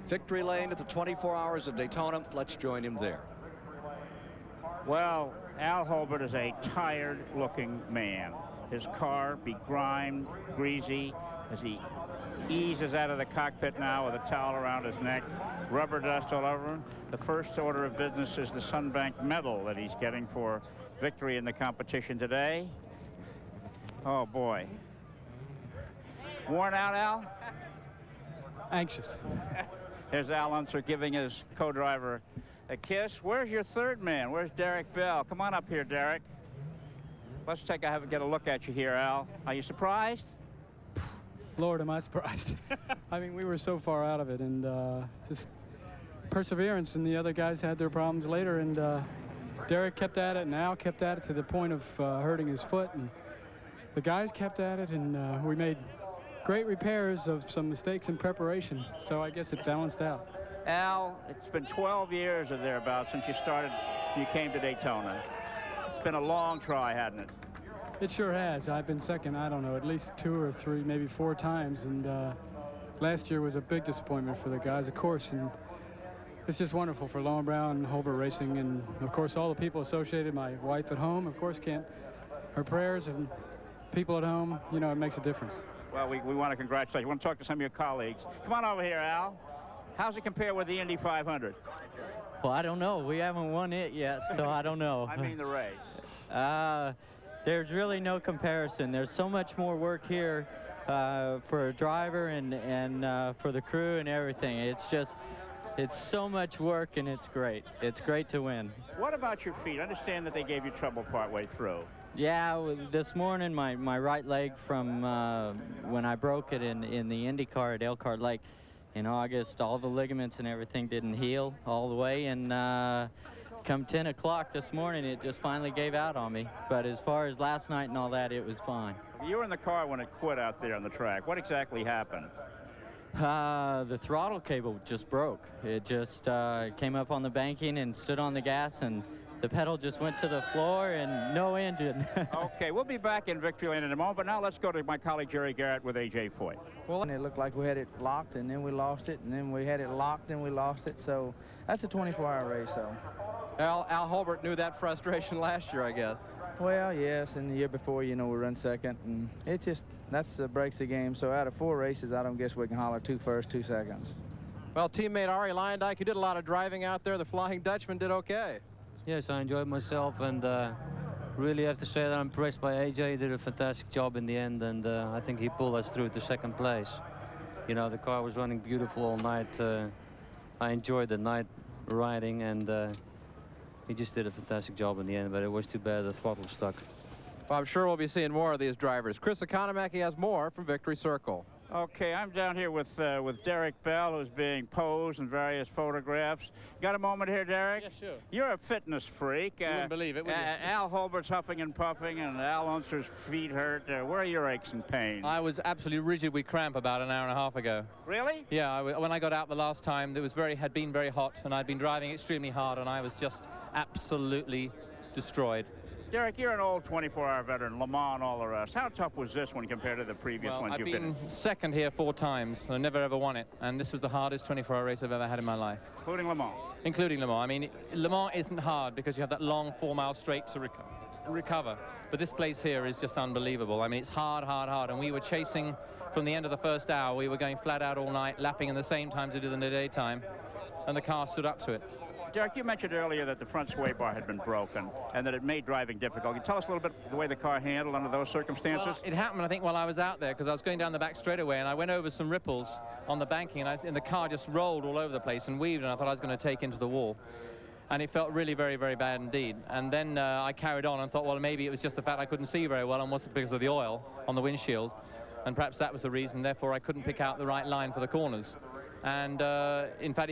victory lane at the 24 Hours of Daytona. Let's join him there. Well, Al Holbert is a tired-looking man. His car begrimed, greasy, as he eases out of the cockpit now with a towel around his neck, rubber dust all over him. The first order of business is the SunBank medal that he's getting for victory in the competition today. Oh, boy. Worn out, Al? Anxious. Here's Al Unser giving his co-driver a kiss. Where's your third man? Where's Derek Bell? Come on up here, Derek. Let's get a look at you here, Al. Are you surprised? Lord, am I surprised. I mean, we were so far out of it, and just perseverance, and the other guys had their problems later, and Derek kept at it, and Al kept at it to the point of hurting his foot, and the guys kept at it, and we made great repairs of some mistakes in preparation, so I guess it balanced out. Al, it's been 12 years or thereabouts since you came to Daytona. It's been a long try, hasn't it? It sure has. I've been second, I don't know, at least 2 or 3, maybe 4 times, and last year was a big disappointment for the guys, of course, and it's just wonderful for Lowenbrow and Holbert Racing, and of course all the people associated, my wife at home, of course, her prayers and people at home, you know, it makes a difference. Well, we want to congratulate you. We want to talk to some of your colleagues. Come on over here, Al. How's it compare with the Indy 500? Well, I don't know. We haven't won it yet, so I don't know. I mean the race. There's really no comparison. There's so much more work here for a driver and for the crew and everything. It's so much work, and it's great. It's great to win. What about your feet? I understand that they gave you trouble partway through. Yeah, this morning my right leg from when I broke it in the IndyCar at Elkhart Lake in August, all the ligaments and everything didn't heal all the way, and come 10 o'clock this morning, it just finally gave out on me. But as far as last night and all that, it was fine. You were in the car when it quit out there on the track. What exactly happened? The throttle cable just broke. It just came up on the banking and stood on the gas, and the pedal just went to the floor and no engine. Okay, we'll be back in victory lane in a moment, but now let's go to my colleague Jerry Garrett with A.J. Foyt. Well, it looked like we had it locked, and then we lost it, and then we had it locked, and we lost it. So that's a 24-hour race. So Al Holbert knew that frustration last year, I guess. Well, yes, and the year before, you know, we run second, and it just, that's the breaks the game. So out of 4 races, I don't guess we can holler 2 firsts, 2 seconds. Well, teammate Arie Luyendyk, you did a lot of driving out there. The Flying Dutchman did okay. Yes, I enjoyed myself, and really have to say that I'm impressed by AJ. He did a fantastic job in the end, and I think he pulled us through to 2nd place. You know, the car was running beautiful all night. I enjoyed the night riding, and he just did a fantastic job in the end, but it was too bad the throttle stuck. Well, I'm sure we'll be seeing more of these drivers. Chris Economaki has more from Victory Circle. Okay, I'm down here with Derek Bell, who's being posed in various photographs. Got a moment here, Derek? Yes, sure. You're a fitness freak. You wouldn't believe it, would you? Al Holbert's huffing and puffing, and Al Unser's feet hurt. Where are your aches and pains? I was absolutely rigid with cramp about an hour and a half ago. Really? Yeah, when I got out the last time, it had been very hot, and I'd been driving extremely hard, and I was just absolutely destroyed. Derek, you're an old 24-hour veteran, Le Mans and all the rest. How tough was this one compared to the previous ones you've been in? I've been second here 4 times, and I never ever won it. And this was the hardest 24-hour race I've ever had in my life. Including Le Mans? Including Le Mans. I mean, Le Mans isn't hard because you have that long 4-mile straight to recover. But this place here is just unbelievable. I mean, it's hard, hard, hard. And we were chasing from the end of the first hour. We were going flat out all night, lapping in the same times we did in the daytime. And the car stood up to it. Derek, you mentioned earlier that the front sway bar had been broken and that it made driving difficult. Can you tell us a little bit the way the car handled under those circumstances? Well, it happened, I think, while I was out there, because I was going down the back straightaway, and I went over some ripples on the banking, and the car just rolled all over the place and weaved, and I thought I was going to take into the wall. And it felt really very, very bad indeed. And then I carried on and thought, well, maybe it was just the fact I couldn't see very well, and was because of the oil on the windshield. And perhaps that was the reason, therefore I couldn't pick out the right line for the corners. And in fact,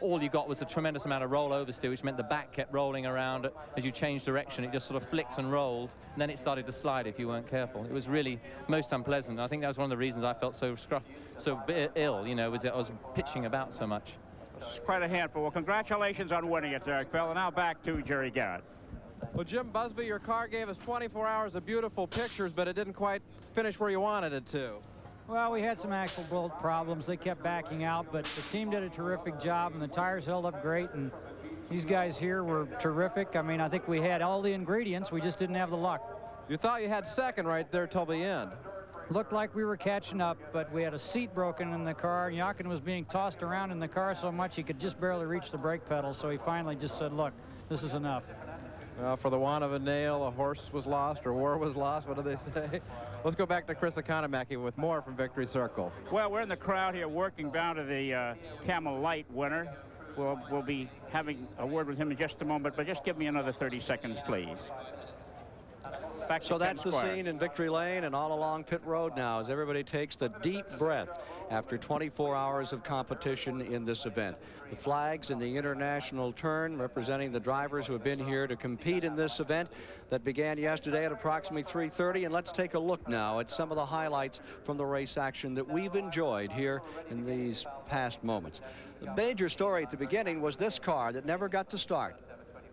all you got was a tremendous amount of rollover still, which meant the back kept rolling around as you changed direction. It just sort of flicked and rolled, and then it started to slide if you weren't careful. It was really most unpleasant. I think that was one of the reasons I felt so ill, you know, was that I was pitching about so much. It's quite a handful. Well, congratulations on winning it, Derek Bell. And now back to Jerry Garrett. Well, Jim Busby, your car gave us 24 hours of beautiful pictures, but it didn't quite finish where you wanted it to. Well, we had some axle bolt problems. They kept backing out, but the team did a terrific job, and the tires held up great, and these guys here were terrific. I mean, I think we had all the ingredients. We just didn't have the luck. You thought you had second right there till the end. Looked like we were catching up, but we had a seat broken in the car. Jochen was being tossed around in the car so much he could just barely reach the brake pedal, so he finally just said, look, this is enough. For the want of a nail, a horse was lost, or war was lost. What do they say? Let's go back to Chris Economaki with more from Victory Circle. Well, we're in the crowd here working down to the Camel Light winner. We'll be having a word with him in just a moment, but just give me another 30 seconds, please. Back so that's the scene in Victory Lane and all along pit road now as everybody takes the deep breath after 24 hours of competition in this event. The flags in the international turn representing the drivers who have been here to compete in this event that began yesterday at approximately 3:30. And let's take a look now at some of the highlights from the race action that we've enjoyed here in these past moments. The major story at the beginning was this car that never got to start.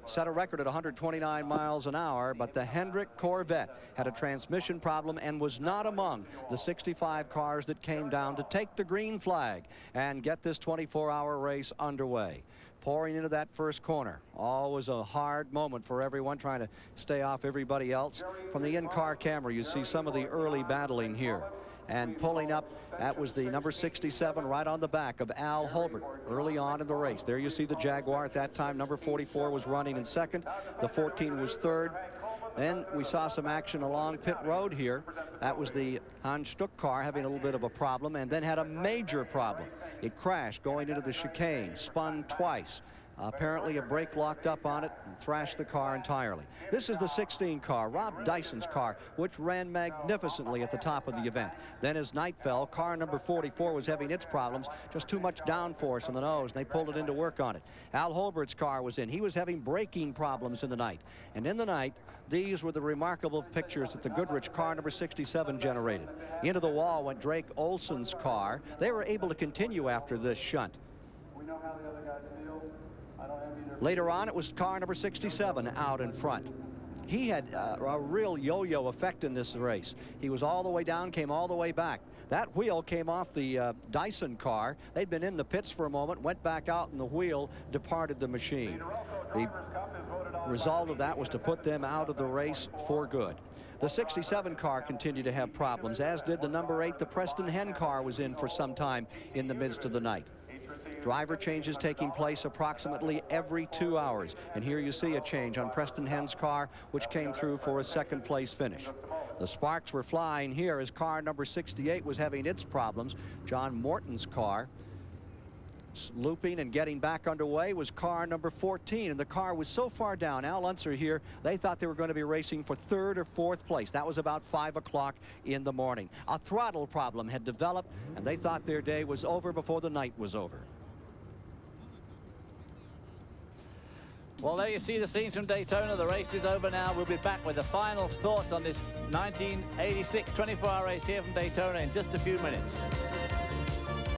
Set a record at 129 miles an hour, but the Hendrick Corvette had a transmission problem and was not among the 65 cars that came down to take the green flag and get this 24-hour race underway. Pouring into that first corner, always a hard moment for everyone trying to stay off everybody else. From the in-car camera, you see some of the early battling here. And pulling up, that was the number 67 right on the back of Al Holbert early on in the race. There you see the Jaguar at that time. Number 44 was running in second. The 14 was third. Then we saw some action along pit road here. That was the Hans Stuck car having a little bit of a problem and then had a major problem. It crashed going into the chicane, spun twice. Apparently a brake locked up on it and thrashed the car entirely. This is the 16 car, Rob Dyson's car, which ran magnificently at the top of the event. Then as night fell, car number 44 was having its problems, just too much downforce on the nose, and they pulled it in to work on it. Al Holbert's car was in. He was having braking problems in the night. And in the night, these were the remarkable pictures that the Goodrich car number 67 generated. Into the wall went Drake Olson's car. They were able to continue after this shunt. We know how the other guys feel. Later on, it was car number 67 out in front. He had a real yo-yo effect in this race. He was all the way down, came all the way back. That wheel came off the Dyson car. They'd been in the pits for a moment, went back out, and the wheel departed the machine. The result of that was to put them out of the race for good. The 67 car continued to have problems, as did the number 8. The Preston Hen car was in for some time in the midst of the night. Driver changes taking place approximately every 2 hours. And here you see a change on Preston Hen's car, which came through for a second place finish. The sparks were flying here as car number 68 was having its problems. John Morton's car, looping and getting back underway, was car number 14. And the car was so far down. Al Unser here, they thought they were going to be racing for 3rd or 4th place. That was about 5 o'clock in the morning. A throttle problem had developed, and they thought their day was over before the night was over. Well, there you see the scenes from Daytona. The race is over now. We'll be back with the final thoughts on this 1986 24-hour race here from Daytona in just a few minutes.